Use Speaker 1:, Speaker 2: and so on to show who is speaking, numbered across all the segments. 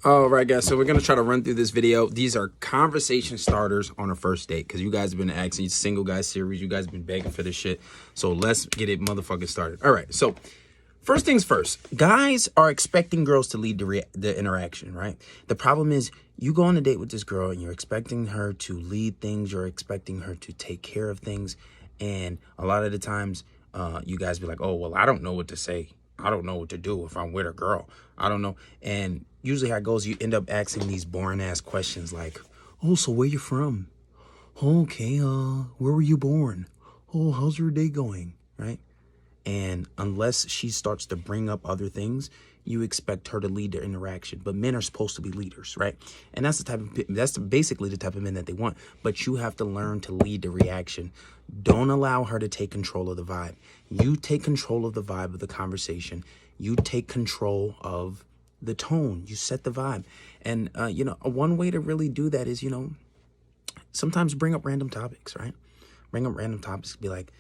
Speaker 1: All right, guys. So we're gonna try to run through this video. These are conversation starters on a first date because you guys have been asking single guys series. You guys have been begging for this shit. So let's get it motherfucking started. All right. So first things first, guys are expecting girls to lead the interaction, right? The problem is you go on a date with this girl and you're expecting her to lead things. You're expecting her to take care of things. And a lot of the times you guys be like, oh, well, I don't know what to say. I don't know what to do if I'm with a girl. I don't know. And usually how it goes, you end up asking these boring ass questions like, oh, so where you from? Okay, where were you born? Oh, how's your day going? Right? And unless she starts to bring up other things, you expect her to lead the interaction. But men are supposed to be leaders, right? And that's basically the type of men that they want. But you have to learn to lead the reaction. Don't allow her to take control of the vibe. You take control of the vibe of the conversation. You take control of the tone. You set the vibe. And, one way to really do that is, sometimes bring up random topics, right? Bring up random topics. Be like,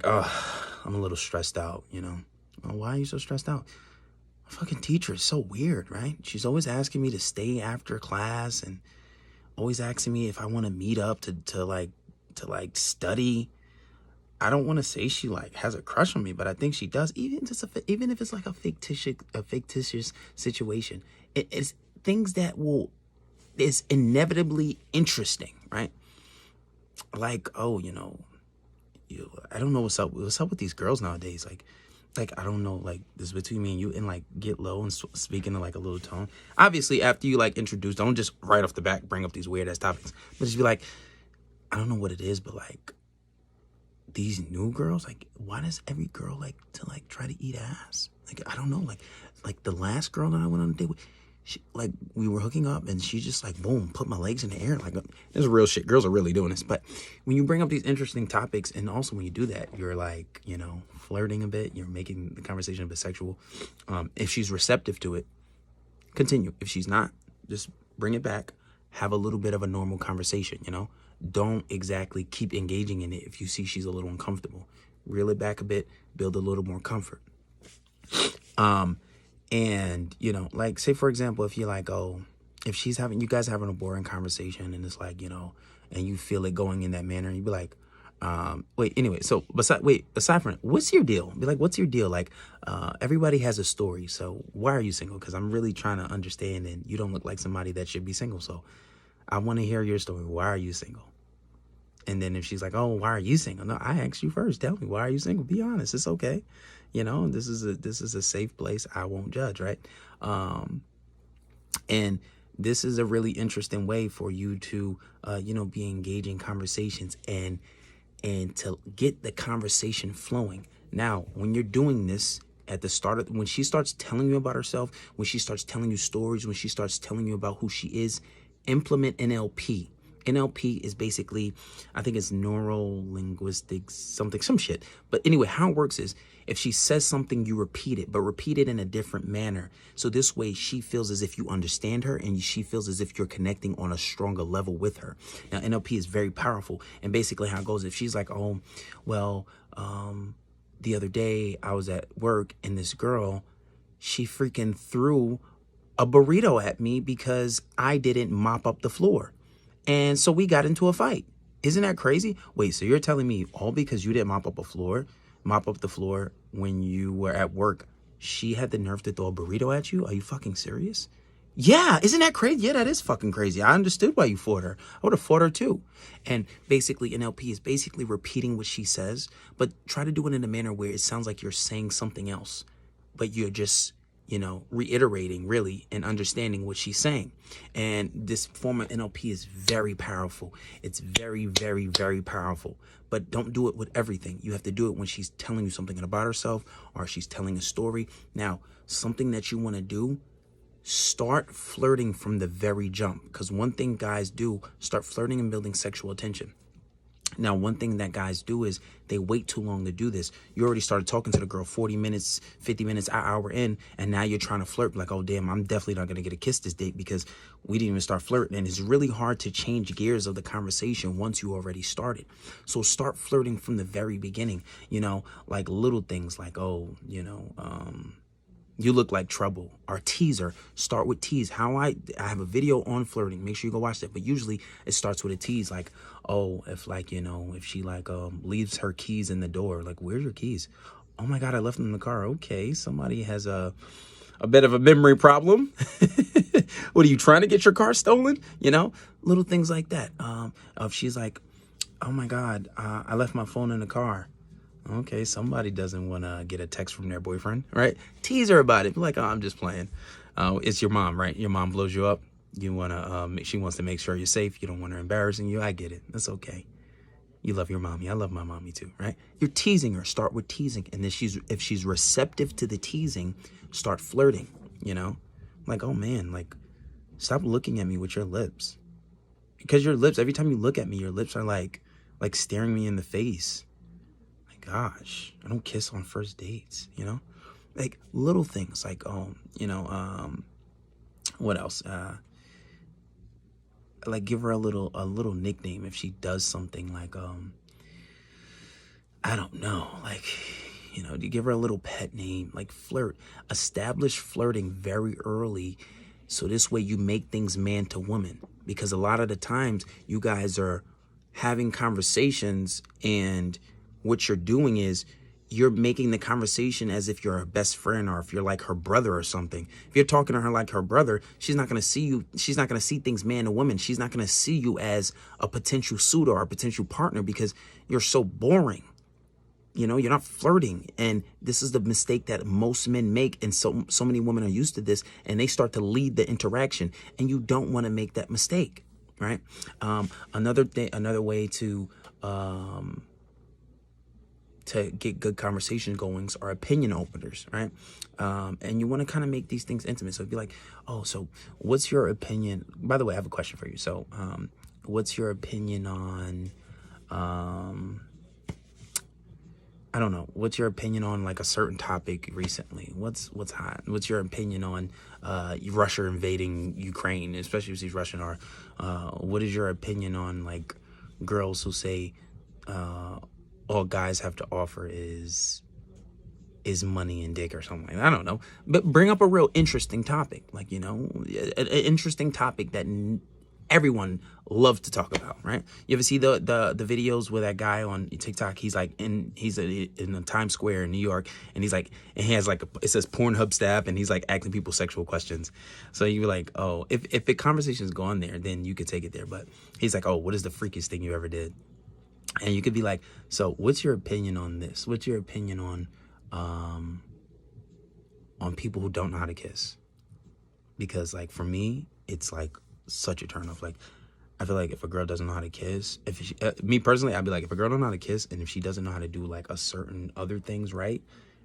Speaker 1: oh, I'm a little stressed out, Oh, why are you so stressed out? My fucking teacher is so weird, right? She's always asking me to stay after class and always asking me if I want to meet up to study. I don't want to say she has a crush on me, but I think she does. Even if it's like a fictitious situation, it's things that is inevitably interesting, right? Like, oh, I don't know what's up with these girls nowadays. Like I don't know, like this is between me and you, and get low and speak into a little tone. Obviously, after you introduce, don't just right off the bat bring up these weird ass topics, but just be like, I don't know what it is, but these new girls, why does every girl to try to eat ass? I don't know, like the last girl that I went on a date with, she, we were hooking up and she just boom, put my legs in the air. This is real shit. Girls are really doing this. But when you bring up these interesting topics, and also when you do that, you're flirting a bit. You're making the conversation a bit sexual. If she's receptive to it, continue. If she's not, just bring it back. Have a little bit of a normal conversation, Don't exactly keep engaging in it if you see she's a little uncomfortable. Reel it back a bit, build a little more comfort. And, say, for example, if you're oh, if you guys having a boring conversation and it's and you feel it going in that manner, and you'd be like, anyway, so aside from it, what's your deal? Be like, what's your deal? Everybody has a story. So why are you single? Because I'm really trying to understand, and you don't look like somebody that should be single. So I want to hear your story. Why are you single? And then if she's like, oh, why are you single? No, I asked you first. Tell me, why are you single? Be honest. It's okay. This is a safe place. I won't judge, right? And this is a really interesting way for you to, be engaging conversations and to get the conversation flowing. Now, when you're doing this at the start when she starts telling you about herself, when she starts telling you stories, when she starts telling you about who she is, implement NLP. NLP is basically, I think it's neuro linguistics, some shit. But anyway, how it works is if she says something, you repeat it, but repeat it in a different manner. So this way she feels as if you understand her and she feels as if you're connecting on a stronger level with her. Now, NLP is very powerful. And basically how it goes, if she's like, oh, well, the other day I was at work and this girl, she freaking threw a burrito at me because I didn't mop up the floor. And so we got into a fight. Isn't that crazy? Wait, so you're telling me all because you didn't mop up the floor when you were at work, she had the nerve to throw a burrito at you? Are you fucking serious? Yeah, isn't that crazy? Yeah, that is fucking crazy. I understood why you fought her. I would have fought her too. And basically, NLP is basically repeating what she says, but try to do it in a manner where it sounds like you're saying something else, but you're just reiterating really and understanding what she's saying. And this form of NLP is very powerful. It's very, very, very powerful. But don't do it with everything. You have to do it when she's telling you something about herself or she's telling a story. Now, something that you want to do, start flirting from the very jump. Because one thing guys do, start flirting and building sexual attention. Now, one thing that guys do is they wait too long to do this. You already started talking to the girl 40 minutes, 50 minutes, an hour in, and now you're trying to flirt. Like, oh, damn, I'm definitely not going to get a kiss this date because we didn't even start flirting. And it's really hard to change gears of the conversation once you already started. So start flirting from the very beginning, like little things like, oh, You look like trouble. Or tease her. Start with tease. I have a video on flirting. Make sure you go watch that. But usually it starts with a tease, like, oh, if like, you know, if she like leaves her keys in the door, like, where's your keys? Oh my God, I left them in the car. Okay, somebody has a bit of a memory problem. What are you trying to get your car stolen? You know, little things like that. If she's like, oh my God, I left my phone in the car. Okay, somebody doesn't want to get a text from their boyfriend, right? Tease her about it. Be like, oh, I'm just playing. It's your mom, right? Your mom blows you up. You want to, she wants to make sure you're safe. You don't want her embarrassing you. I get it. That's okay. You love your mommy. I love my mommy too, right? You're teasing her. Start with teasing. And then if she's receptive to the teasing, start flirting, you know? Like, oh man, like, stop looking at me with your lips. Because your lips, every time you look at me, your lips are like staring me in the face. Gosh, I don't kiss on first dates, you know, like little things like, you know, what else? Like give her a little nickname if she does something like, I don't know, like, you know, you give her a little pet name, like flirt, establish flirting very early. So this way you make things man to woman, because a lot of the times you guys are having conversations and what you're doing is you're making the conversation as if you're her best friend or if you're like her brother or something. If you're talking to her like her brother, she's not going to see you. She's not going to see things man to woman. She's not going to see you as a potential suitor or a potential partner because you're so boring. You know, you're not flirting. And this is the mistake that most men make. And so many women are used to this and they start to lead the interaction. And you don't want to make that mistake, right? Another way to get good conversation goings are opinion openers, right? And you want to kind of make these things intimate. So it'd be like, oh, so what's your opinion? By the way, I have a question for you. So what's your opinion on, I don't know, what's your opinion on like a certain topic recently? What's hot? What's your opinion on Russia invading Ukraine, especially if she's Russian? Or what is your opinion on like girls who say, all guys have to offer is money and dick or something like that? I don't know. But bring up a real interesting topic. Like, you know, an interesting topic that everyone loves to talk about, right? You ever see the videos with that guy on TikTok? He's like in the Times Square in New York, and he's like, and he has like it says Pornhub staff, and he's like asking people sexual questions. So you're like, oh, if the conversation's gone there, then you could take it there. But he's like, oh, what is the freakiest thing you ever did? And you could be like, so what's your opinion on this? What's your opinion on people who don't know how to kiss? Because like for me, it's like such a turn off. Like I feel like if a girl doesn't know how to kiss, if she, me personally, I'd be like, if a girl don't know how to kiss and if she doesn't know how to do like a certain other things right,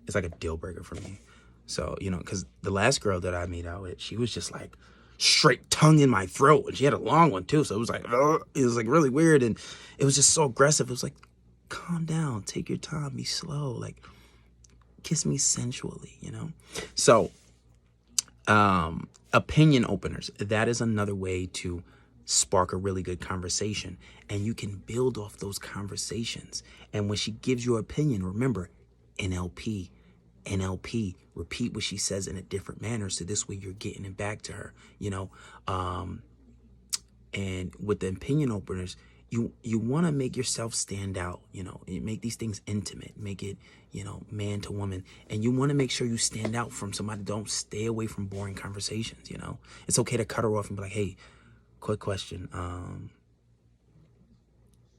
Speaker 1: it's like a deal breaker for me. So, you know, because the last girl that I made out with, she was just like straight tongue in my throat, and she had a long one too, so it was like really weird, and it was just so aggressive. It was like, calm down, take your time, be slow, like kiss me sensually, you know? So opinion openers, that is another way to spark a really good conversation, and you can build off those conversations. And when she gives you her opinion, remember, NLP, repeat what she says in a different manner, so this way you're getting it back to her, you know. And with the opinion openers, you want to make yourself stand out, you know, and make these things intimate, make it, you know, man to woman, and you want to make sure you stand out from somebody. Don't stay away from boring conversations, you know. It's okay to cut her off and be like, hey, quick question,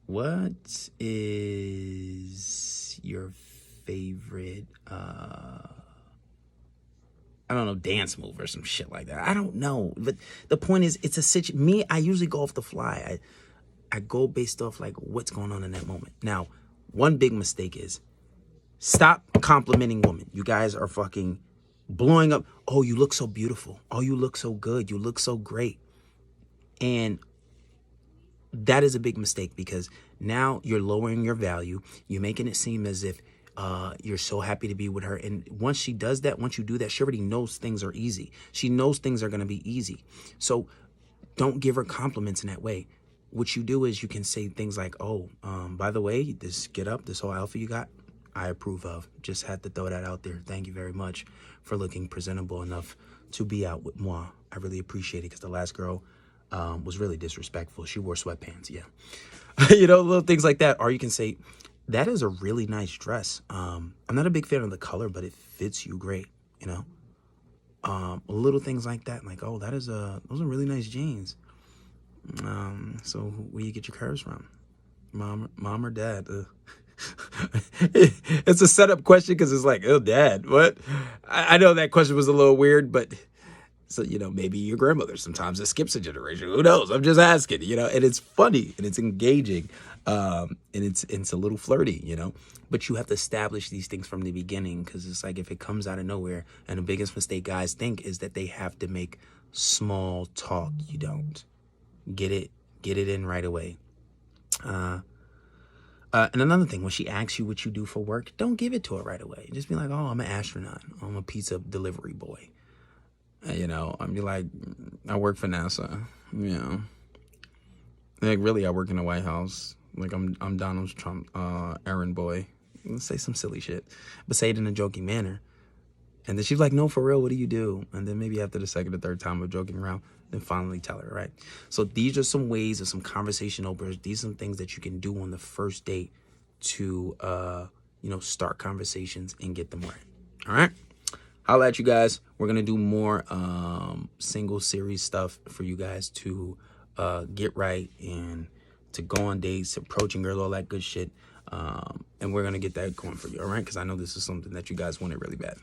Speaker 1: what is your favorite I don't know, dance move or some shit like that? I don't know, but the point is, it's a situation. I usually go off the fly. I go based off like what's going on in that moment. Now, one big mistake is stop complimenting women. You guys are fucking blowing up. Oh, you look so beautiful. Oh, you look so good. You look so great. And that is a big mistake, because now you're lowering your value. You're making it seem as if you're so happy to be with her. And once she does that, once you do that, she already knows things are easy. She knows things are going to be easy. So don't give her compliments in that way. What you do is you can say things like, oh, by the way, this get up, this whole outfit you got, I approve of. Just had to throw that out there. Thank you very much for looking presentable enough to be out with moi. I really appreciate it because the last girl was really disrespectful. She wore sweatpants, yeah. You know, little things like that. Or you can say, that is a really nice dress. I'm not a big fan of the color, but it fits you great, you know. Little things like that, like, oh, those are really nice jeans. So where you get your curves from? Mom or dad? It's a setup question because it's like, oh, dad, what? I know that question was a little weird, but so, you know, maybe your grandmother, sometimes it skips a generation. Who knows? I'm just asking, you know, and it's funny and it's engaging. And it's a little flirty, you know, but you have to establish these things from the beginning because it's like if it comes out of nowhere, and the biggest mistake guys think is that they have to make small talk. You don't. Get it in right away. And another thing, when she asks you what you do for work, don't give it to her right away. Just be like, oh, I'm an astronaut. I'm a pizza delivery boy. You know, I'd be like, I work for NASA. You know, like really, I work in the White House. Like I'm Donald Trump, errand boy. Let's say some silly shit, but say it in a joking manner. And then she's like, no, for real, what do you do? And then maybe after the second or third time of joking around, then finally tell her, right? So these are some ways of some conversation openers. These are some things that you can do on the first date to, you know, start conversations and get them right. All right? Holla at you guys. We're going to do more single series stuff for you guys to get right and to go on dates, approaching girls, all that good shit. And we're going to get that going for you, all right? Because I know this is something that you guys wanted really bad.